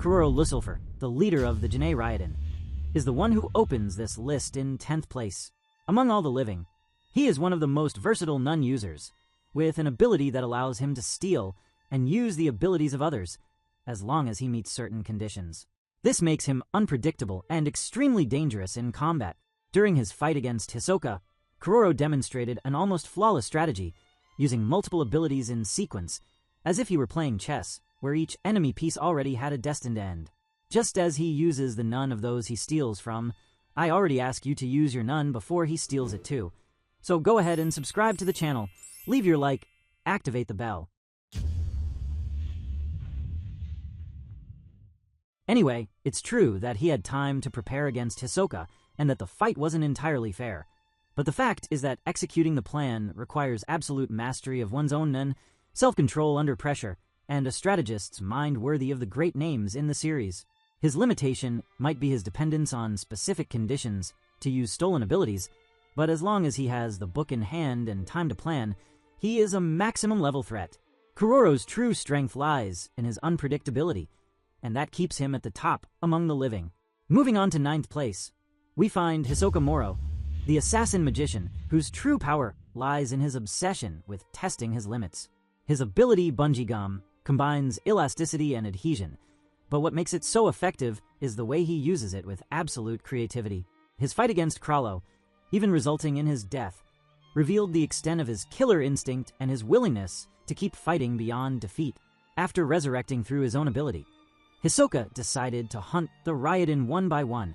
Kuroro Lucifer, the leader of the Janae Raiden, is the one who opens this list in 10th place. Among all the living, he is one of the most versatile nun users, with an ability that allows him to steal and use the abilities of others, as long as he meets certain conditions. This makes him unpredictable and extremely dangerous in combat. During his fight against Hisoka, Kuroro demonstrated an almost flawless strategy, using multiple abilities in sequence, as if he were playing chess, where each enemy piece already had a destined end. Just as he uses the nun of those he steals from, I already ask you to use your nun before he steals it too. So go ahead and subscribe to the channel, leave your like, activate the bell. Anyway, it's true that he had time to prepare against Hisoka and that the fight wasn't entirely fair. But the fact is that executing the plan requires absolute mastery of one's own nun, self-control under pressure, and a strategist's mind worthy of the great names in the series. His limitation might be his dependence on specific conditions to use stolen abilities, but as long as he has the book in hand and time to plan, he is a maximum level threat. Kuroro's true strength lies in his unpredictability, and that keeps him at the top among the living. Moving on to 9th place, we find Hisoka Moro, the assassin magician whose true power lies in his obsession with testing his limits. His ability, Bungee Gum, combines elasticity and adhesion, but what makes it so effective is the way he uses it with absolute creativity. His fight against Krallo, even resulting in his death, revealed the extent of his killer instinct and his willingness to keep fighting beyond defeat. After resurrecting through his own ability, Hisoka decided to hunt the Raiden one by one,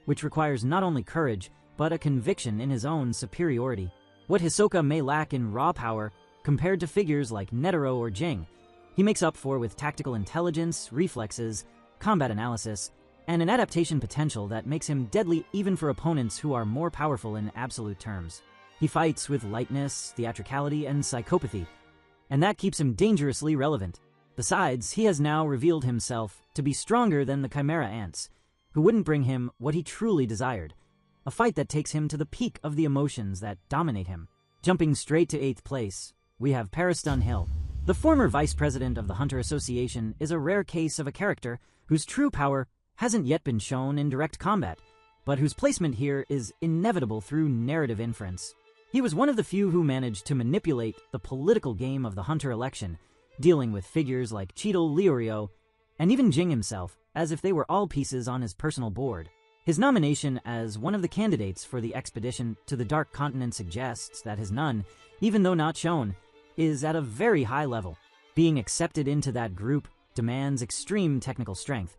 which requires not only courage, but a conviction in his own superiority. What Hisoka may lack in raw power compared to figures like Netero or Jing, he makes up for with tactical intelligence, reflexes, combat analysis, and an adaptation potential that makes him deadly even for opponents who are more powerful in absolute terms. He fights with lightness, theatricality, and psychopathy, and that keeps him dangerously relevant. Besides, he has now revealed himself to be stronger than the Chimera Ants, who wouldn't bring him what he truly desired, a fight that takes him to the peak of the emotions that dominate him. Jumping straight to 8th place, we have Paris Dunhill. The former vice president of the Hunter Association is a rare case of a character whose true power hasn't yet been shown in direct combat, but whose placement here is inevitable through narrative inference. He was one of the few who managed to manipulate the political game of the Hunter election, dealing with figures like Cheadle Leorio, and even Jing himself, as if they were all pieces on his personal board. His nomination as one of the candidates for the expedition to the Dark Continent suggests that his nun, even though not shown, is at a very high level. Being accepted into that group demands extreme technical strength,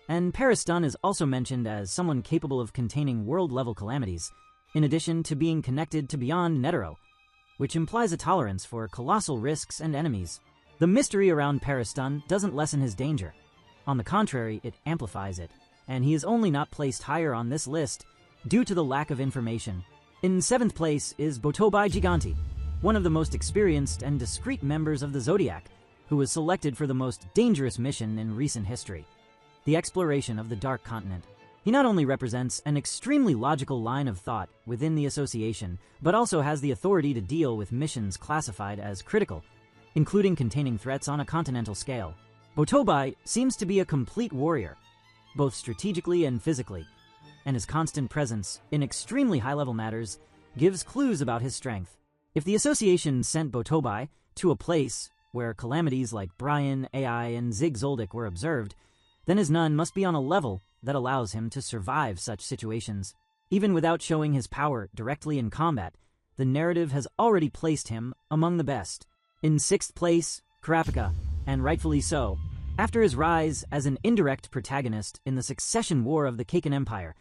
and Paris Dunn is also mentioned as someone capable of containing world-level calamities, in addition to being connected to beyond Netero, which implies a tolerance for colossal risks and enemies. The mystery around Paris Dunn doesn't lessen his danger. On the contrary, it amplifies it, and he is only not placed higher on this list due to the lack of information. In 7th place is Botobai Giganti, one of the most experienced and discreet members of the Zodiac, who was selected for the most dangerous mission in recent history, the exploration of the Dark Continent. He not only represents an extremely logical line of thought within the association, but also has the authority to deal with missions classified as critical, including containing threats on a continental scale. Botobai seems to be a complete warrior, both strategically and physically, and his constant presence in extremely high-level matters gives clues about his strength. If the association sent Botobai to a place where calamities like Brian, AI, and Zig Zoldyck were observed, then his nun must be on a level that allows him to survive such situations. Even without showing his power directly in combat, the narrative has already placed him among the best. In 6th place, Kurapika, and rightfully so. After his rise as an indirect protagonist in the succession war of the Kaken Empire,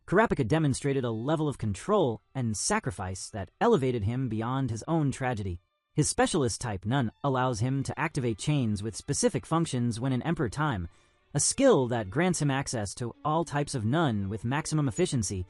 Kurapika demonstrated a level of control and sacrifice that elevated him beyond his own tragedy. His specialist-type nun allows him to activate chains with specific functions when in Emperor time, a skill that grants him access to all types of nun with maximum efficiency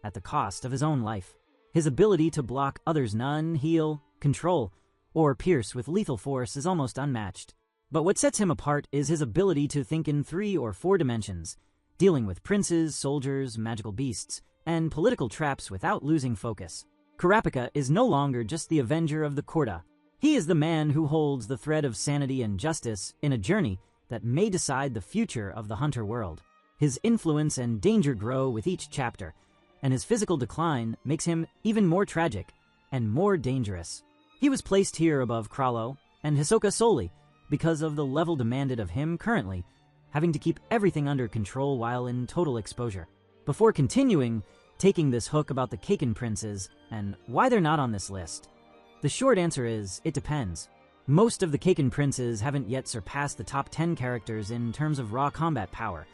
at the cost of his own life. His ability to block others' nun, heal, control, or pierce with lethal force is almost unmatched. But what sets him apart is his ability to think in 3 or 4 dimensions, dealing with princes, soldiers, magical beasts, and political traps without losing focus. Kurapika is no longer just the avenger of the Korda. He is the man who holds the thread of sanity and justice in a journey that may decide the future of the Hunter world. His influence and danger grow with each chapter, and his physical decline makes him even more tragic and more dangerous. He was placed here above Chrollo and Hisoka solely because of the level demanded of him currently, having to keep everything under control while in total exposure. Before continuing, taking this hook about the Kaken princes and why they're not on this list, the short answer is, it depends. Most of the Kaken princes haven't yet surpassed the top 10 characters in terms of raw combat power,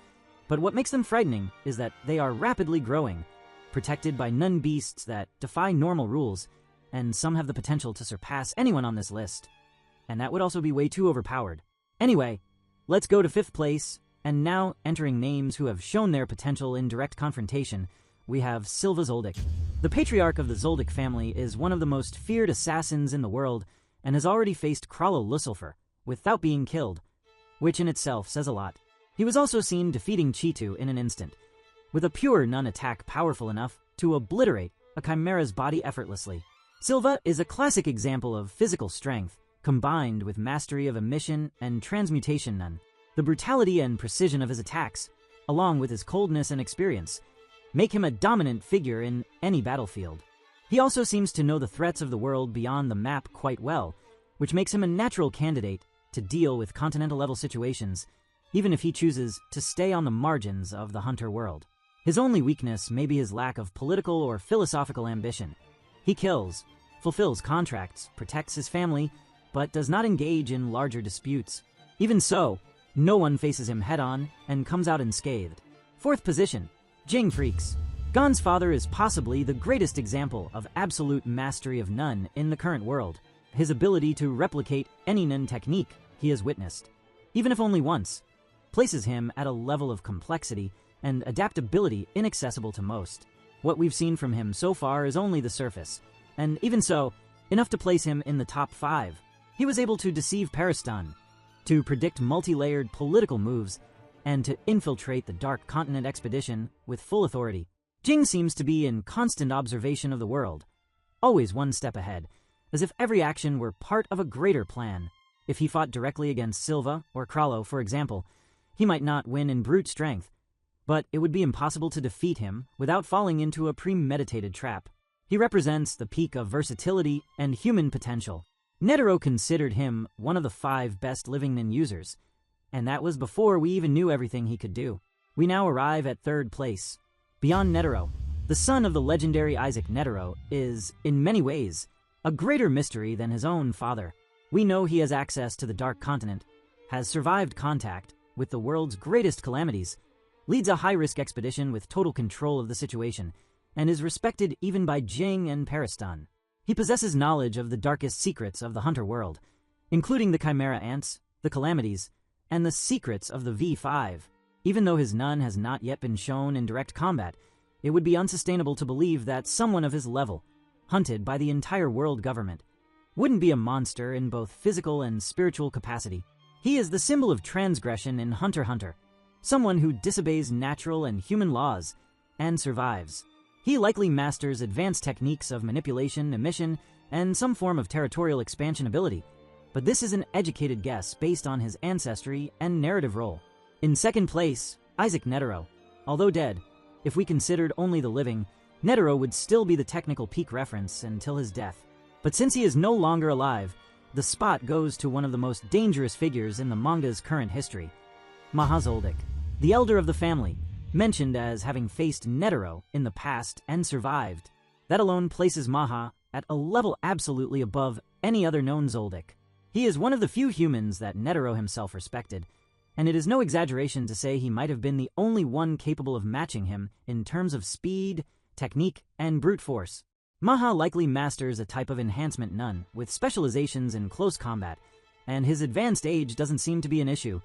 but what makes them frightening is that they are rapidly growing, protected by nun beasts that defy normal rules, and some have the potential to surpass anyone on this list. And that would also be way too overpowered. Anyway, let's go to 5th place, and now entering names who have shown their potential in direct confrontation, we have Silva Zoldyck. The patriarch of the Zoldyck family is one of the most feared assassins in the world, and has already faced Chrollo Lucifer without being killed, which in itself says a lot. He was also seen defeating Cheetu in an instant, with a pure nun attack powerful enough to obliterate a chimera's body effortlessly. Silva is a classic example of physical strength, combined with mastery of emission and transmutation nun. The brutality and precision of his attacks, along with his coldness and experience, make him a dominant figure in any battlefield. He also seems to know the threats of the world beyond the map quite well, which makes him a natural candidate to deal with continental-level situations, even if he chooses to stay on the margins of the Hunter world. His only weakness may be his lack of political or philosophical ambition. He kills, fulfills contracts, protects his family, but does not engage in larger disputes. Even so, no one faces him head-on and comes out unscathed. 4th position, Jing Freaks. Gon's father is possibly the greatest example of absolute mastery of nun in the current world. His ability to replicate any nun technique he has witnessed, even if only once, places him at a level of complexity and adaptability inaccessible to most. What we've seen from him so far is only the surface, and even so, enough to place him in the top 5. He was able to deceive Peristan, to predict multi-layered political moves, and to infiltrate the Dark Continent expedition with full authority. Jing seems to be in constant observation of the world, always one step ahead, as if every action were part of a greater plan. If he fought directly against Silva or Chrollo, for example, he might not win in brute strength, but it would be impossible to defeat him without falling into a premeditated trap. He represents the peak of versatility and human potential. Netero considered him one of the 5 best living nin users, and that was before we even knew everything he could do. We now arrive at 3rd place. Beyond Netero, the son of the legendary Isaac Netero is, in many ways, a greater mystery than his own father. We know he has access to the Dark Continent, has survived contact with the world's greatest calamities, leads a high-risk expedition with total control of the situation, and is respected even by Jing and Peristan. He possesses knowledge of the darkest secrets of the Hunter world, including the Chimera Ants, the Calamities, and the secrets of the V5. Even though his nun has not yet been shown in direct combat, it would be unsustainable to believe that someone of his level, hunted by the entire world government, wouldn't be a monster in both physical and spiritual capacity. He is the symbol of transgression in Hunter x Hunter, someone who disobeys natural and human laws and survives. He likely masters advanced techniques of manipulation, emission, and some form of territorial expansion ability, but this is an educated guess based on his ancestry and narrative role. In 2nd place, Isaac Netero. Although dead, if we considered only the living, Netero would still be the technical peak reference until his death. But since he is no longer alive, the spot goes to one of the most dangerous figures in the manga's current history, Maha Zoldyck, the elder of the family, mentioned as having faced Netero in the past and survived. That alone places Maha at a level absolutely above any other known Zoldyck. He is one of the few humans that Netero himself respected, and it is no exaggeration to say he might have been the only one capable of matching him in terms of speed, technique, and brute force. Maha likely masters a type of enhancement nun with specializations in close combat, and his advanced age doesn't seem to be an issue.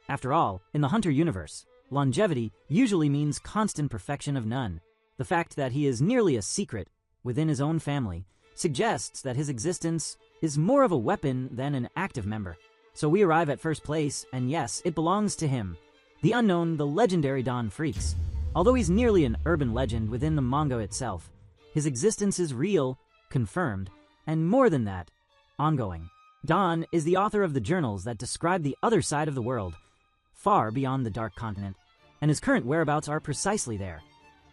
After all, in the Hunter universe, longevity usually means constant perfection of nun. The fact that he is nearly a secret within his own family suggests that his existence is more of a weapon than an active member. So we arrive at 1st place, and yes, it belongs to him. The unknown, the legendary Don Freaks. Although he's nearly an urban legend within the manga itself, his existence is real, confirmed, and more than that, ongoing. Don is the author of the journals that describe the other side of the world, far beyond the Dark Continent, and his current whereabouts are precisely there,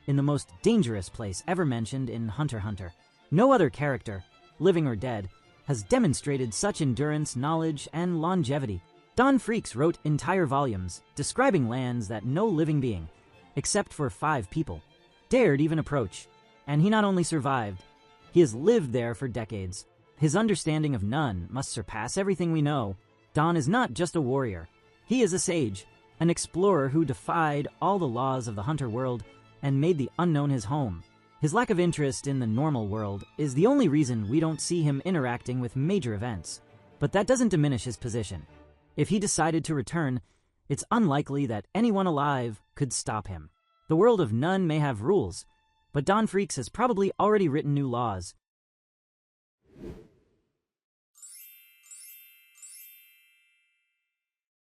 in the most dangerous place ever mentioned in Hunter x Hunter. No other character, living or dead, has demonstrated such endurance, knowledge, and longevity. Don Freaks wrote entire volumes describing lands that no living being, except for 5 people, dared even approach. And he not only survived, he has lived there for decades. His understanding of none must surpass everything we know. Don is not just a warrior. He is a sage, an explorer who defied all the laws of the Hunter world and made the unknown his home. His lack of interest in the normal world is the only reason we don't see him interacting with major events. But that doesn't diminish his position. If he decided to return, it's unlikely that anyone alive could stop him. The world of none may have rules, but Don Freaks has probably already written new laws,